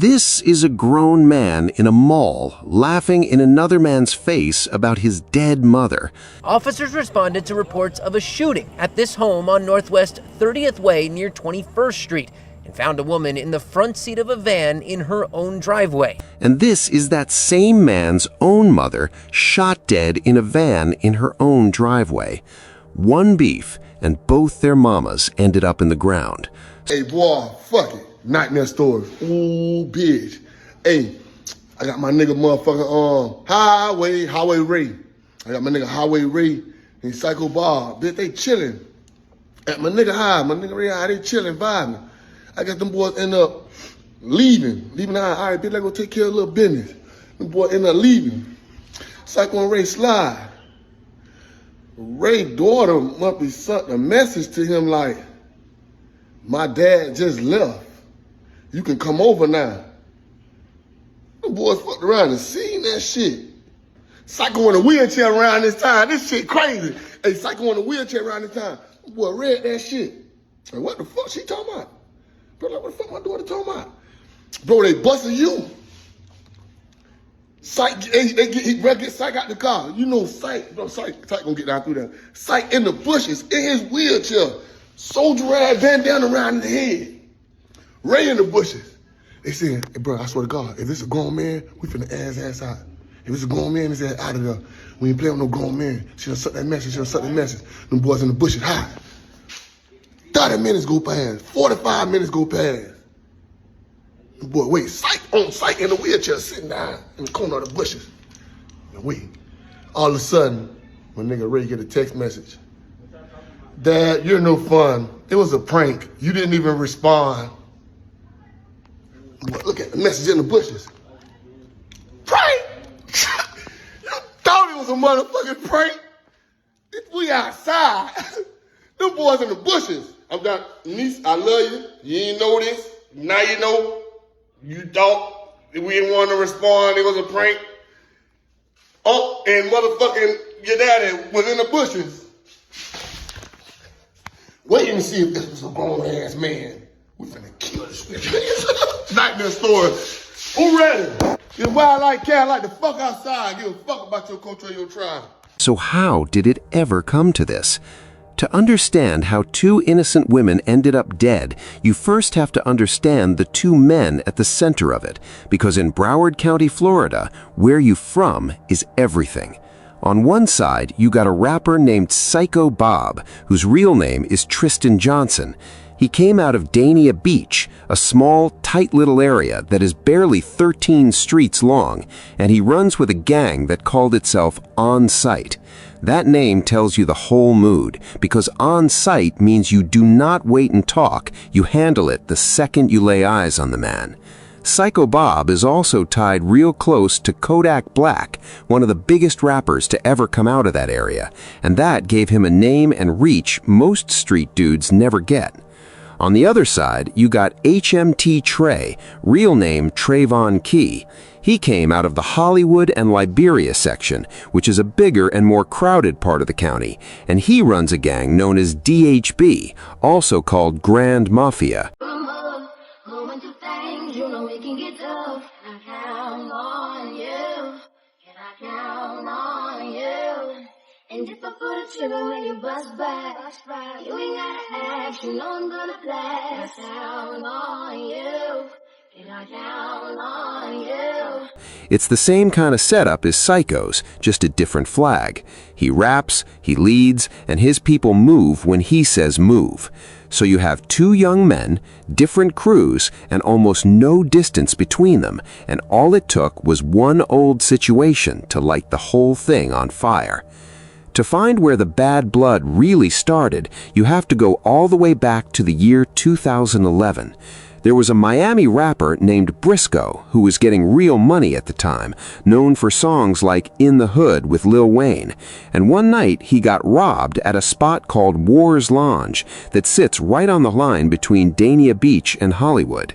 This is a grown man in a mall laughing in another man's face about his dead mother. Officers responded to reports of a shooting at this home on Northwest 30th Way near 21st Street and found a woman in the front seat of a van in her own driveway. And this is that same man's own mother shot dead in a van in her own driveway. One beef, and both their mamas ended up in the ground. Hey, boy, fuck it. Nightmare stories. Ooh, bitch. Hey, I got my nigga motherfucking Highway Ray. I got my nigga Highway Ray and Psycho Bob. Bitch, they chilling. At my nigga Ray High, they chilling, vibing. I got them boys end up leaving high. All right, bitch, let's go take care of a little business. Them boys end up leaving. Psycho and Ray slide. Ray's daughter must be sent a message to him like, my dad just left. You can come over now. Them boys fucked around and seen that shit. Psycho in a wheelchair around this time. This shit crazy. Hey, Psycho in a wheelchair around this time. Boy, read that shit. Like, what the fuck she talking about? Bro, like, what the fuck my daughter talking about? Bro, they busting you. Psych, he get Psych out the car. You know Psych gonna get down through there. Psych in the bushes, in his wheelchair. Soldier ass bandana around his head. Ray in the bushes. They saying, hey, bro, I swear to God, if this a grown man, we finna ass out. If it's a grown man, it's out of there. We ain't playing with no grown man. She done suck that message, Them boys in the bushes high. 30 minutes go past, 45 minutes go past. The boy, wait, Psych in the wheelchair sitting down in the corner of the bushes. And wait, all of a sudden, my nigga Ray get a text message. Dad, you're no fun. It was a prank. You didn't even respond. Look at the message in the bushes. Prank? You thought it was a motherfucking prank? We outside. Them boys in the bushes. I'm down, niece, I love you. You ain't know this. Now you know. You thought we didn't want to respond. It was a prank. Oh, and motherfucking your daddy was in the bushes. Waiting to see if this was a grown-ass man. We finna kill this nigga. Nightmare story. Who ready? It's why I like cat. I like to fuck outside. Give a fuck about your culture or your tribe. So how did it ever come to this? To understand how two innocent women ended up dead, you first have to understand the two men at the center of it, because in Broward County, Florida, where you from is everything. On one side, you got a rapper named Psycho Bob, whose real name is Tristan Johnson. He came out of Dania Beach, a small, tight little area that is barely 13 streets long, and he runs with a gang that called itself On Sight. That name tells you the whole mood, because on sight means you do not wait and talk, you handle it the second you lay eyes on the man. Psycho Bob is also tied real close to Kodak Black, one of the biggest rappers to ever come out of that area, and that gave him a name and reach most street dudes never get. On the other side, you got HMT Trey, real name Trayvon Key. He came out of the Hollywood and Liberia section, which is a bigger and more crowded part of the county, and he runs a gang known as DHB, also called Grand Mafia. And if I put a trigger when you bust back, you ain't gotta ask, you know I'm gonna blast. Down on you, and I down on you. It's the same kind of setup as Psycho's, just a different flag. He raps, he leads, and his people move when he says move. So you have two young men, different crews, and almost no distance between them, and all it took was one old situation to light the whole thing on fire. To find where the bad blood really started, you have to go all the way back to the year 2011. There was a Miami rapper named Briscoe who was getting real money at the time, known for songs like In the Hood with Lil Wayne. And one night he got robbed at a spot called Wars Lounge that sits right on the line between Dania Beach and Hollywood.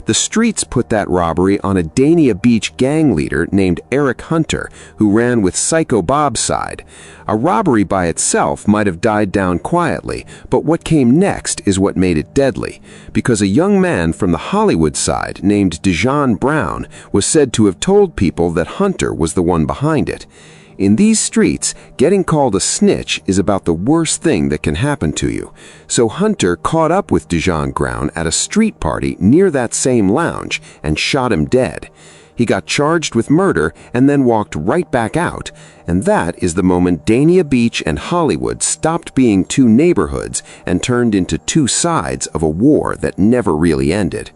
The streets put that robbery on a Dania Beach gang leader named Eric Hunter, who ran with Psycho Bob's side. A robbery by itself might have died down quietly, but what came next is what made it deadly, because a young man from the Hollywood side named Dejon Brown was said to have told people that Hunter was the one behind it. In these streets, getting called a snitch is about the worst thing that can happen to you. So Hunter caught up with Dejon Brown at a street party near that same lounge and shot him dead. He got charged with murder and then walked right back out, and that is the moment Dania Beach and Hollywood stopped being two neighborhoods and turned into two sides of a war that never really ended.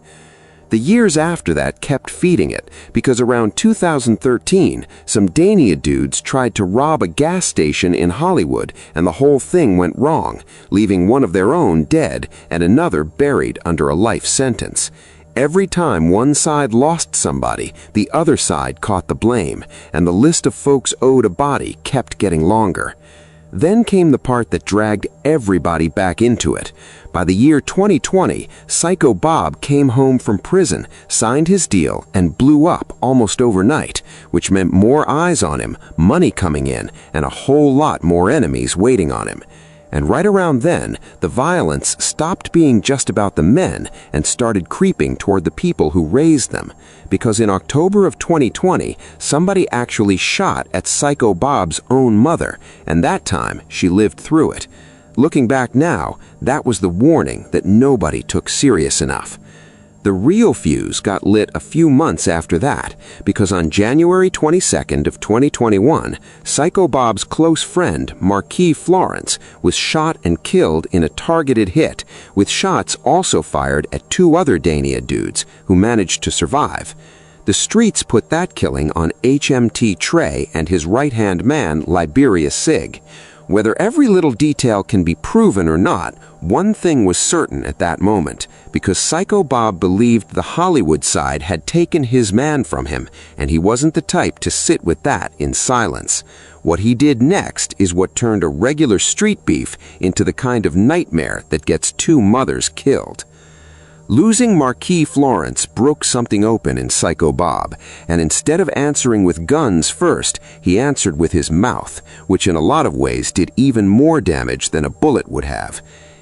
The years after that kept feeding it, because around 2013, some Dania dudes tried to rob a gas station in Hollywood, and the whole thing went wrong, leaving one of their own dead and another buried under a life sentence. Every time one side lost somebody, the other side caught the blame, and the list of folks owed a body kept getting longer. Then came the part that dragged everybody back into it. By the year 2020, Psycho Bob came home from prison, signed his deal, and blew up almost overnight, which meant more eyes on him, money coming in, and a whole lot more enemies waiting on him. And right around then, the violence stopped being just about the men and started creeping toward the people who raised them. Because in October of 2020, somebody actually shot at Psycho Bob's own mother, and that time she lived through it. Looking back now, that was the warning that nobody took serious enough. The real fuse got lit a few months after that, because on January 22nd of 2021, Psycho Bob's close friend, Marquis Florence, was shot and killed in a targeted hit, with shots also fired at two other Dania dudes who managed to survive. The streets put that killing on HMT Trey and his right-hand man, Liberia Sig. Whether every little detail can be proven or not, one thing was certain at that moment, because Psycho Bob believed the Hollywood side had taken his man from him, and he wasn't the type to sit with that in silence. What he did next is what turned a regular street beef into the kind of nightmare that gets two mothers killed. Losing Marquis Florence broke something open in Psycho Bob, and instead of answering with guns first, he answered with his mouth, which in a lot of ways did even more damage than a bullet would have.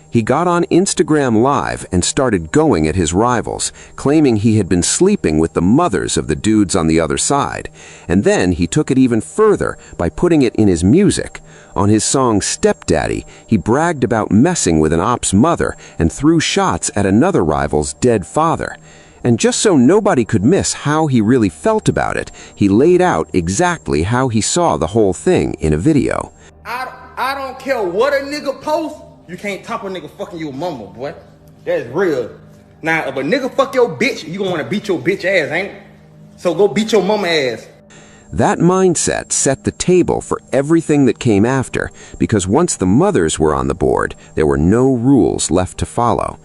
He got on Instagram Live and started going at his rivals, claiming he had been sleeping with the mothers of the dudes on the other side. And then he took it even further by putting it in his music. On his song Stepdaddy, he bragged about messing with an op's mother and threw shots at another rival's dead father. And just so nobody could miss how he really felt about it, he laid out exactly how he saw the whole thing in a video. I don't care what a nigga posts, you can't top a nigga fucking your mama, boy. That's real. Now, if a nigga fuck your bitch, you gonna wanna beat your bitch ass, ain't it? So go beat your mama ass. That mindset set the table for everything that came after, because once the mothers were on the board, there were no rules left to follow.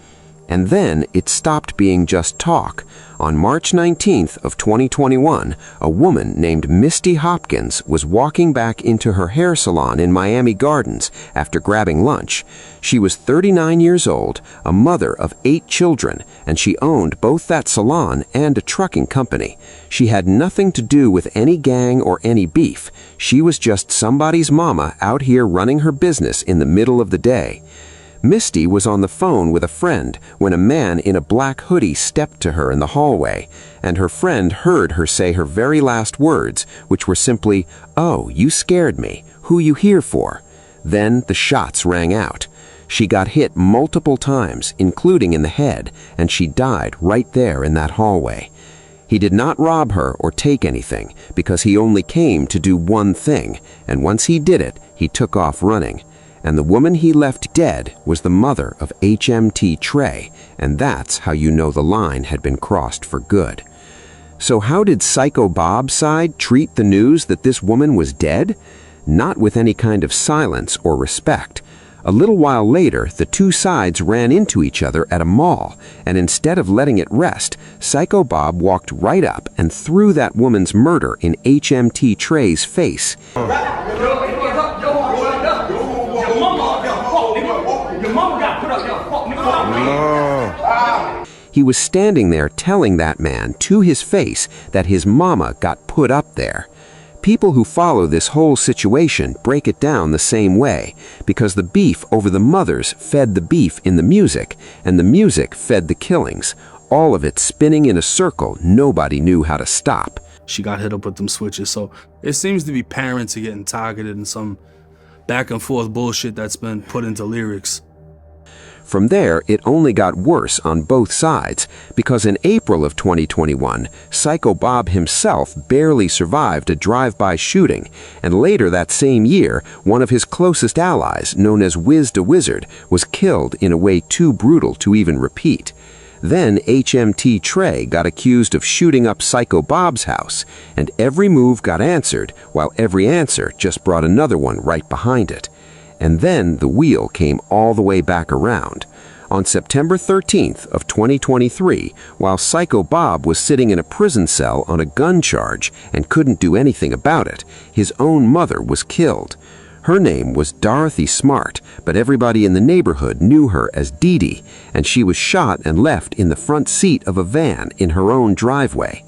And then it stopped being just talk. On March 19th of 2021, a woman named Misty Hopkins was walking back into her hair salon in Miami Gardens after grabbing lunch. She was 39 years old, a mother of 8 children, and she owned both that salon and a trucking company. She had nothing to do with any gang or any beef. She was just somebody's mama out here running her business in the middle of the day. Misty was on the phone with a friend when a man in a black hoodie stepped to her in the hallway, and her friend heard her say her very last words, which were simply, "Oh, you scared me. Who you here for?" Then the shots rang out. She got hit multiple times, including in the head, and she died right there in that hallway. He did not rob her or take anything, because he only came to do one thing, and once he did it, he took off running. And the woman he left dead was the mother of HMT Trey, and that's how you know the line had been crossed for good. So how did Psycho Bob's side treat the news that this woman was dead? Not with any kind of silence or respect. A little while later, the two sides ran into each other at a mall, and instead of letting it rest, Psycho Bob walked right up and threw that woman's murder in HMT Trey's face. He was standing there telling that man to his face that his mama got put up there. People who follow this whole situation break it down the same way, because the beef over the mothers fed the beef in the music, and the music fed the killings, all of it spinning in a circle nobody knew how to stop. She got hit up with them switches, so it seems to be parents are getting targeted in some back and forth bullshit that's been put into lyrics. From there, it only got worse on both sides, because in April of 2021, Psycho Bob himself barely survived a drive-by shooting, and later that same year, one of his closest allies, known as Wiz the Wizard, was killed in a way too brutal to even repeat. Then HMT Trey got accused of shooting up Psycho Bob's house, and every move got answered, while every answer just brought another one right behind it. And then the wheel came all the way back around. On September 13th of 2023, while Psycho Bob was sitting in a prison cell on a gun charge and couldn't do anything about it, his own mother was killed. Her name was Dorothy Smart, but everybody in the neighborhood knew her as Dee Dee, and she was shot and left in the front seat of a van in her own driveway.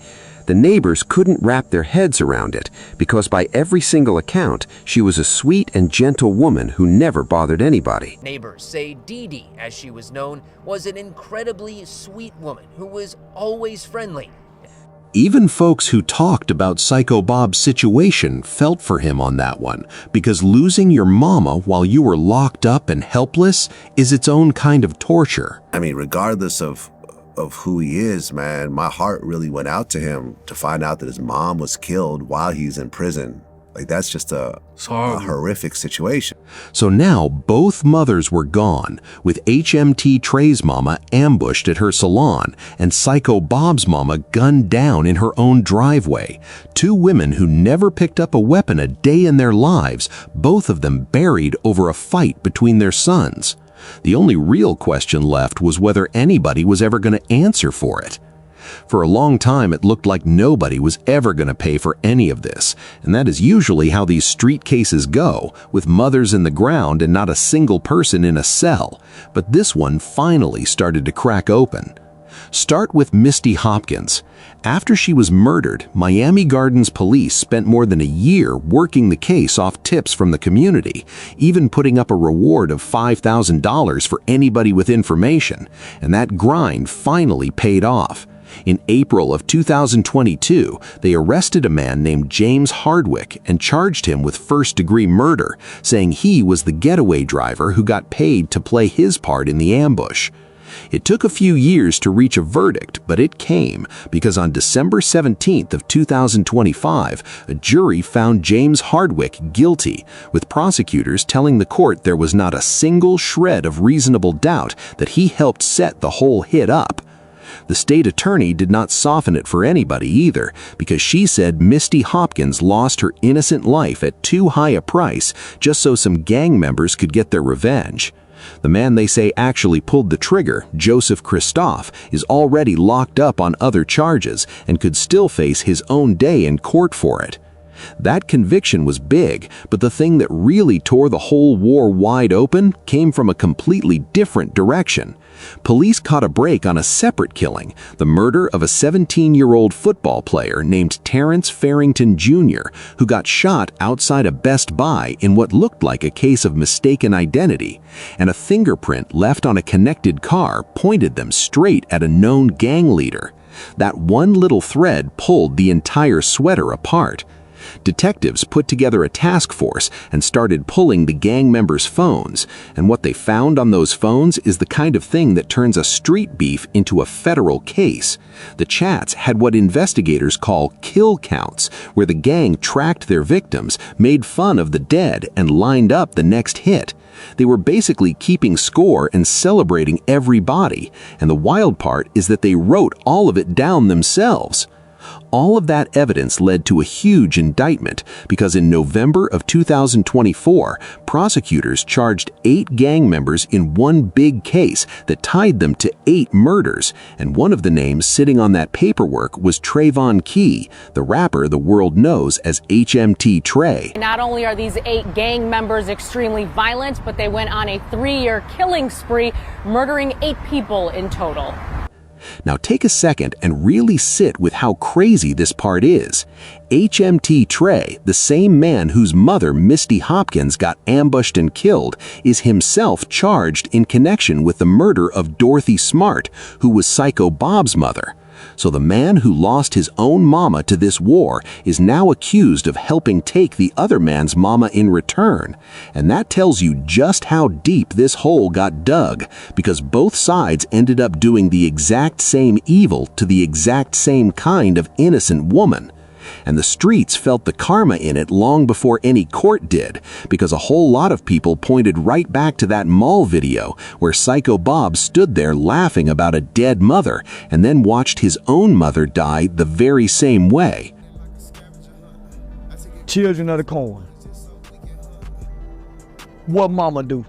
The neighbors couldn't wrap their heads around it, because by every single account, she was a sweet and gentle woman who never bothered anybody. Neighbors say Dee Dee, as she was known, was an incredibly sweet woman who was always friendly. Even folks who talked about Psycho Bob's situation felt for him on that one, because losing your mama while you were locked up and helpless is its own kind of torture. I mean, regardless of who he is, man, my heart really went out to him to find out that his mom was killed while he's in prison. Like, that's just a horrific situation. So now both mothers were gone, with HMT Trey's mama ambushed at her salon and Psycho Bob's mama gunned down in her own driveway. Two women who never picked up a weapon a day in their lives, both of them buried over a fight between their sons. The only real question left was whether anybody was ever going to answer for it. For a long time, it looked like nobody was ever going to pay for any of this, and that is usually how these street cases go, with mothers in the ground and not a single person in a cell. But this one finally started to crack open. Start with Misty Hopkins. After she was murdered, Miami Gardens police spent more than a year working the case off tips from the community, even putting up a reward of $5,000 for anybody with information, and that grind finally paid off. In April of 2022, they arrested a man named James Hardwick and charged him with first-degree murder, saying he was the getaway driver who got paid to play his part in the ambush. It took a few years to reach a verdict, but it came because on December 17th of 2025, a jury found James Hardwick guilty, with prosecutors telling the court there was not a single shred of reasonable doubt that he helped set the whole hit up. The state attorney did not soften it for anybody either, because she said Misty Hopkins lost her innocent life at too high a price just so some gang members could get their revenge. The man they say actually pulled the trigger, Joseph Christophe, is already locked up on other charges and could still face his own day in court for it. That conviction was big, but the thing that really tore the whole war wide open came from a completely different direction. Police caught a break on a separate killing, the murder of a 17-year-old football player named Terrence Farrington Jr., who got shot outside a Best Buy in what looked like a case of mistaken identity, and a fingerprint left on a connected car pointed them straight at a known gang leader. That one little thread pulled the entire sweater apart. Detectives put together a task force and started pulling the gang members' phones, and what they found on those phones is the kind of thing that turns a street beef into a federal case. The chats had what investigators call kill counts, where the gang tracked their victims, made fun of the dead, and lined up the next hit. They were basically keeping score and celebrating every body, and the wild part is that they wrote all of it down themselves. All of that evidence led to a huge indictment because in November of 2024, prosecutors charged 8 gang members in one big case that tied them to 8 murders, and one of the names sitting on that paperwork was Trayvon Key, the rapper the world knows as HMT Trey. Not only are these 8 gang members extremely violent, but they went on a 3-year killing spree, murdering 8 people in total. Now take a second and really sit with how crazy this part is. HMT Trey, the same man whose mother, Misty Hopkins, got ambushed and killed, is himself charged in connection with the murder of Dorothy Smart, who was Psycho Bob's mother. So the man who lost his own mama to this war is now accused of helping take the other man's mama in return. And that tells you just how deep this hole got dug, because both sides ended up doing the exact same evil to the exact same kind of innocent woman. And the streets felt the karma in it long before any court did, because a whole lot of people pointed right back to that mall video where Psycho Bob stood there laughing about a dead mother and then watched his own mother die the very same way. Children of the corn. What mama do?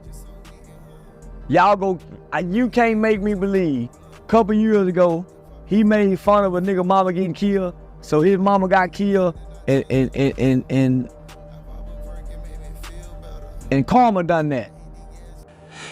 Y'all go, you can't make me believe. A couple years ago, he made fun of a nigga mama getting killed. So his mama got killed, and karma done that.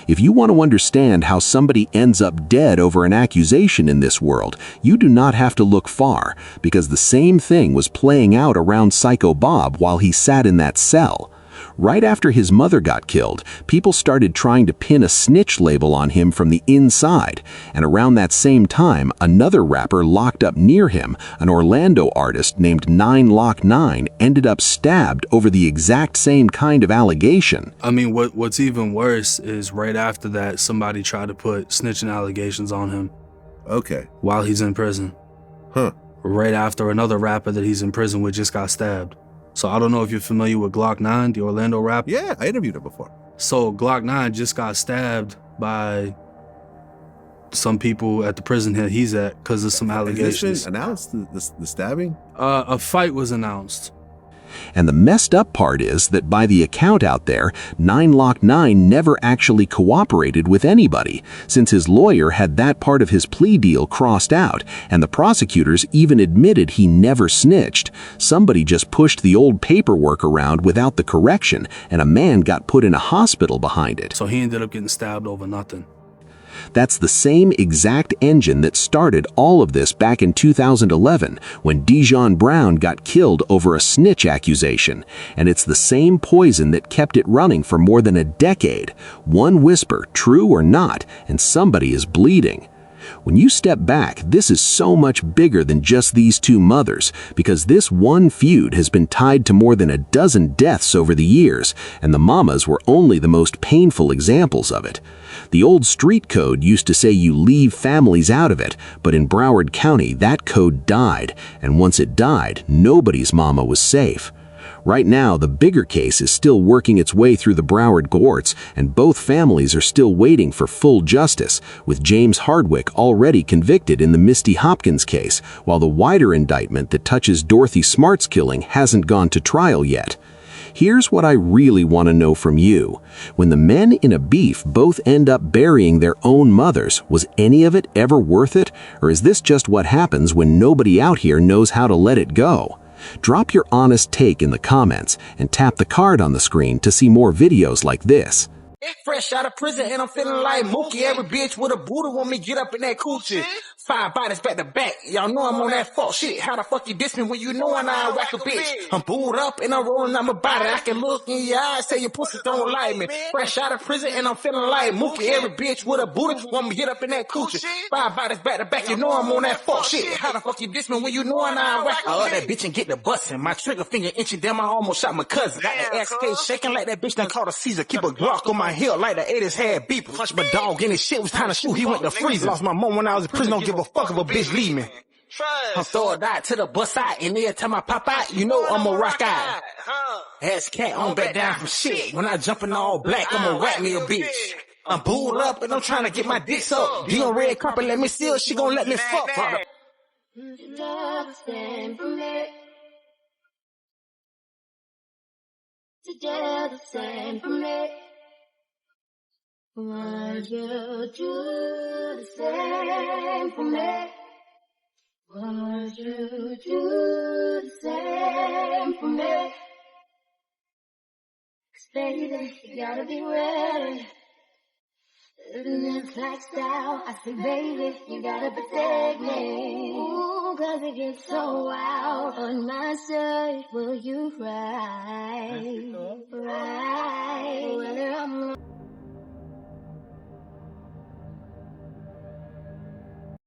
If you want to understand how somebody ends up dead over an accusation in this world, you do not have to look far, because the same thing was playing out around Psycho Bob while he sat in that cell. Right after his mother got killed, people started trying to pin a snitch label on him from the inside, and around that same time, another rapper locked up near him, an Orlando artist named 9Lock9, ended up stabbed over the exact same kind of allegation. I mean, what's even worse is right after that, somebody tried to put snitching allegations on him. Okay. While he's in prison. Huh. Right after another rapper that he's in prison with just got stabbed. So I don't know if you're familiar with Glock 9, the Orlando rapper. Yeah, I interviewed him before. So Glock 9 just got stabbed by some people at the prison here he's at because of some allegations. Has this been announced, the stabbing? A fight was announced. And the messed up part is that by the account out there, 9Lock9 never actually cooperated with anybody, since his lawyer had that part of his plea deal crossed out, and the prosecutors even admitted he never snitched. Somebody just pushed the old paperwork around without the correction, and a man got put in a hospital behind it. So he ended up getting stabbed over nothing. That's the same exact engine that started all of this back in 2011 when Dijon Brown got killed over a snitch accusation, and it's the same poison that kept it running for more than a decade. One whisper, true or not, and somebody is bleeding. When you step back, this is so much bigger than just these two mothers, because this one feud has been tied to more than a dozen deaths over the years, and the mamas were only the most painful examples of it. The old street code used to say you leave families out of it, but in Broward County, that code died, and once it died, nobody's mama was safe. Right now, the bigger case is still working its way through the Broward courts, and both families are still waiting for full justice, with James Hardwick already convicted in the Misty Hopkins case, while the wider indictment that touches Dorothy Smart's killing hasn't gone to trial yet. Here's what I really want to know from you. When the men in a beef both end up burying their own mothers, was any of it ever worth it? Or is this just what happens when nobody out here knows how to let it go? Drop your honest take in the comments and tap the card on the screen to see more videos like this. Fresh out of prison and I'm feeling like Mookie. Every bitch with a booty want me get up in that coochie. 5 bodies back to back. Y'all know I'm on that fuck shit. How the fuck you diss me when you know I whack a bitch? I'm booed up and I'm rolling out my body. I can look in your eyes, say your pussy don't like me. Fresh out of prison and I'm feeling like Mookie. Every bitch with a booty want me get up in that coochie. 5 bodies back to back. You know I'm on that fuck shit. How the fuck you diss me when you know I whack a that bitch and get the bustin'. My trigger finger inching down. I almost shot my cousin. Got the SK shaking like that bitch done caught a Caesar. Keep a Glock on my heel like the 80s had beeper. Punch my dog in his shit was time to shoot. He went to freezer. Lost my mom when I was in prison. Don't give a fuck if a bitch leave me. I'm throwing out to the bus out, and every time I pop out, you know I'ma rock out. Ass cat on back down from shit. When I jump in all black, I'ma whack me a bitch. I'm booed up and I'm trying to get my dicks up. You on red carpet, let me see her, she gon' let me fuck. Together, stand for me. Would you do the same for me? Would you do the same for me? 'Cause baby, you gotta be ready. Living in flex style, I say, baby, you gotta protect me. Ooh, cause it gets so wild. On my side, will you ride?